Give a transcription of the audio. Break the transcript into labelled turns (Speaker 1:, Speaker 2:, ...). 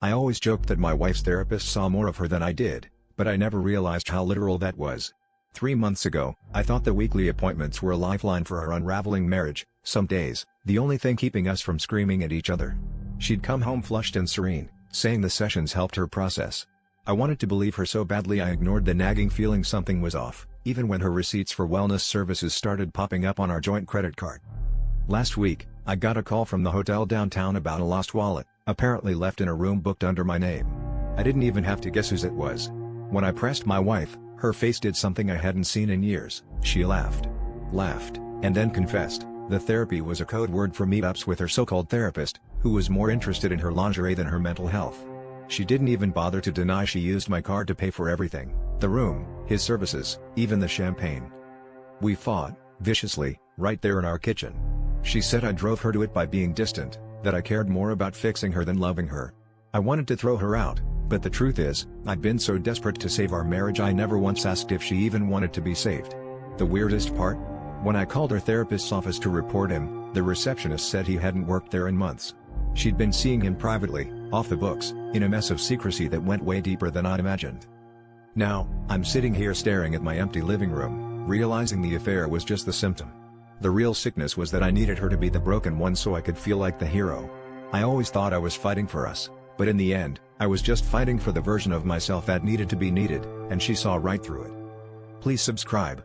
Speaker 1: I always joked that my wife's therapist saw more of her than I did, but I never realized how literal that was. 3 months ago, I thought the weekly appointments were a lifeline for our unraveling marriage, some days, the only thing keeping us from screaming at each other. She'd come home flushed and serene, saying the sessions helped her process. I wanted to believe her so badly I ignored the nagging feeling something was off, even when her receipts for wellness services started popping up on our joint credit card. Last week, I got a call from the hotel downtown about a lost wallet, apparently left in a room booked under my name. I didn't even have to guess whose it was. When I pressed my wife, her face did something I hadn't seen in years. She laughed, and then confessed. The therapy was a code word for meetups with her so-called therapist, who was more interested in her lingerie than her mental health. She didn't even bother to deny she used my card to pay for everything: the room, his services, even the champagne. We fought, viciously, right there in our kitchen. She said I drove her to it by being distant, that I cared more about fixing her than loving her. I wanted to throw her out, but the truth is, I'd been so desperate to save our marriage I never once asked if she even wanted to be saved. The weirdest part? When I called her therapist's office to report him, the receptionist said he hadn't worked there in months. She'd been seeing him privately, off the books, in a mess of secrecy that went way deeper than I'd imagined. Now, I'm sitting here staring at my empty living room, realizing the affair was just the symptom. The real sickness was that I needed her to be the broken one so I could feel like the hero. I always thought I was fighting for us, but in the end, I was just fighting for the version of myself that needed to be needed, and she saw right through it. Please subscribe.